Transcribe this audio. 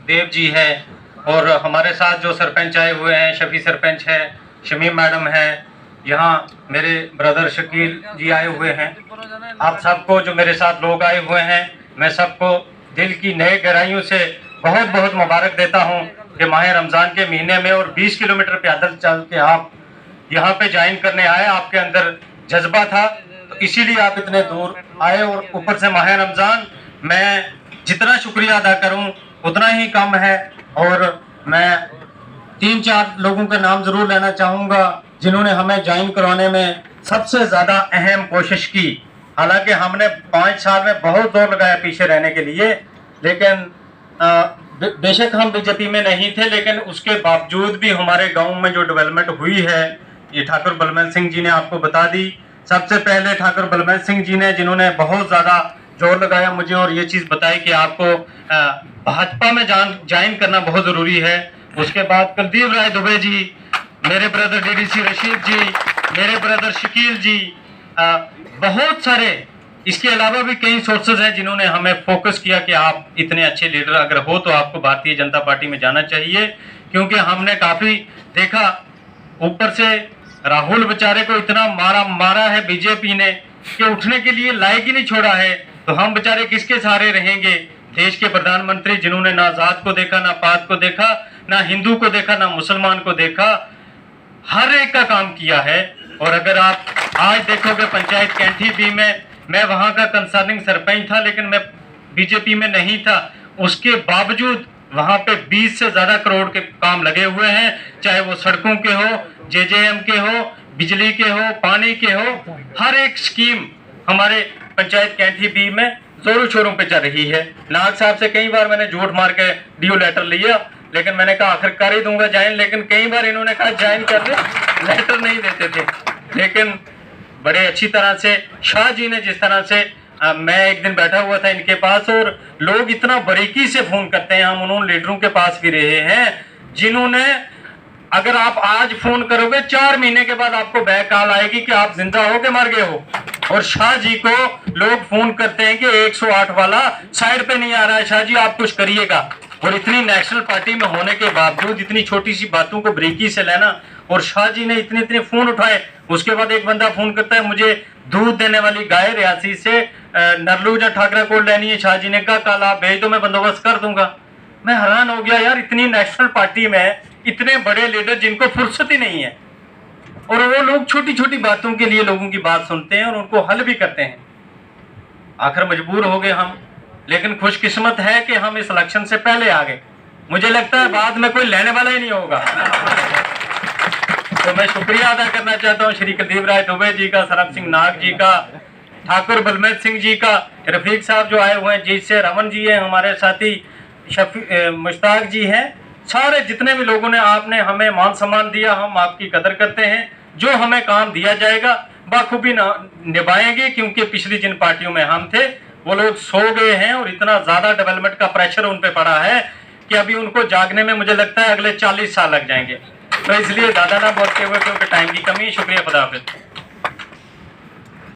देव जी है, और हमारे साथ जो सरपंच आए हुए हैं, शफी सरपंच है, शमीम मैडम है, यहाँ मेरे ब्रदर शकील जी आए हुए हैं। आप सबको जो मेरे साथ लोग आए हुए हैं, मैं सबको दिल की नए गहराइयों से बहुत बहुत मुबारक देता हूँ कि माह रमज़ान के महीने में और 20 किलोमीटर पैदल चल के आप यहाँ पे ज्वाइन करने आए। आपके अंदर जज्बा था, तो इसीलिए आप इतने दूर आए। और ऊपर से माह रमज़ान, मैं जितना शुक्रिया अदा करूँ उतना ही कम है। और मैं 3-4 लोगों के नाम जरूर लेना चाहूँगा जिन्होंने हमें ज्वाइन करवाने में सबसे ज़्यादा अहम कोशिश की। हालांकि हमने 5 साल में बहुत जोर लगाया पीछे रहने के लिए, लेकिन बेशक हम बीजेपी में नहीं थे, लेकिन उसके बावजूद भी हमारे गांव में जो डेवलपमेंट हुई है, ये ठाकुर बलवंत सिंह जी ने आपको बता दी। सबसे पहले ठाकुर बलवंत सिंह जी ने, जिन्होंने बहुत ज़्यादा जोर लगाया मुझे और ये चीज़ बताई कि आपको भाजपा में ज्वाइन करना बहुत ज़रूरी है। उसके बाद कुलदीप राय दुबे जी, मेरे ब्रदर डीडीसी रशीद जी, मेरे ब्रदर शकील जी, बहुत सारे, इसके अलावा भी कई सोर्सेज हैं जिन्होंने हमें फोकस किया कि आप इतने अच्छे लीडर अगर हो तो आपको भारतीय जनता पार्टी में जाना चाहिए। क्योंकि हमने काफ़ी देखा, ऊपर से राहुल बेचारे को इतना मारा है बीजेपी ने कि उठने के लिए लायक ही नहीं छोड़ा है, तो हम बेचारे किसके सहारे रहेंगे? देश के प्रधानमंत्री जिन्होंने ना जात को देखा, ना पात को देखा, ना हिंदू को देखा, ना मुसलमान को देखा, हर एक का काम किया है। और अगर आप आज देखोगे पंचायत कैंठी बी में, मैं वहां का कंसर्निंग सरपंच था, लेकिन मैं बीजेपी में नहीं था, उसके बावजूद वहां पे 20 से ज्यादा करोड़ के काम लगे हुए हैं, चाहे वो सड़कों के हो, जेजेएम के हो, बिजली के हो, पानी के हो, हर एक स्कीम हमारे पंचायत कैंठी बी में जोरों शोरों पे चल रही है। नाग साहब से कई बार मैंने झूठ मार के डीओ लेटर लिया, लेकिन मैंने कहा आखिर कर ही दूंगा ज्वाइन, लेकिन कई बार इन्होंने कहा ज्वाइन कर दे, लेटर नहीं देते थे। लेकिन बड़े अच्छी तरह से शाह जी ने, जिस तरह से मैं एक दिन बैठा हुआ था इनके पास, और लोग इतना बारीकी से फोन करते हैं, हम उन लीडरों के पास भी रहे हैं जिन्होंने, अगर आप आज फोन करोगे 4 महीने के बाद आपको बैक कॉल आएगी कि आप जिंदा हो के मर गए हो। और शाह जी को लोग फोन करते हैं कि 108 वाला साइड पे नहीं आ रहा है, शाह जी आप कुछ करिएगा। और इतनी नेशनल पार्टी में होने के बावजूद इतनी छोटी सी बातों को बारीकी से लेना, और शाह जी ने इतने फोन उठाए। उसके बाद एक बंदा फोन करता है, मुझे दूध देने वाली गाय रियासी से नरलूजा ठाकरा को लेनी है, शाह जी ने कहा कल आप भेज दो, मैं बंदोबस्त कर दूंगा। मैं हैरान हो गया यार, इतनी नेशनल पार्टी में इतने बड़े लीडर जिनको फुर्सत ही नहीं है, और वो लोग छोटी छोटी बातों के लिए लोगों की बात सुनते हैं और उनको हल भी करते हैं। आखिर मजबूर हो गए हम, लेकिन खुशकिस्मत है कि हम इस इलेक्शन से पहले आ गए। मुझे लगता है बाद में कोई लेने वाला ही नहीं होगा। तो मैं शुक्रिया अदा करना चाहता हूँ श्री कुलदीप राय दुबे जी का, सरब सिंह नाग जी का, ठाकुर बलवंत सिंह जी का, रफीक साहब जो आए हुए हैं, जी से रमन जी हैं, हमारे साथी मुश्ताक जी हैं, सारे जितने भी लोगों ने आपने हमें मान सम्मान दिया, हम आपकी कदर करते हैं। जो हमें काम दिया जाएगा बाखूबी निभाएंगे, क्योंकि पिछली जिन पार्टियों में हम थे वो लोग सो गए हैं और इतना ज्यादा डेवलपमेंट का प्रेशर उन पे पड़ा है कि अभी उनको जागने में मुझे लगता है अगले 40 साल लग जाएंगे। तो इसलिए ज्यादा ना बोलते हुए, क्योंकि टाइम की कमी। शुक्रिया, खुदा हाफिज।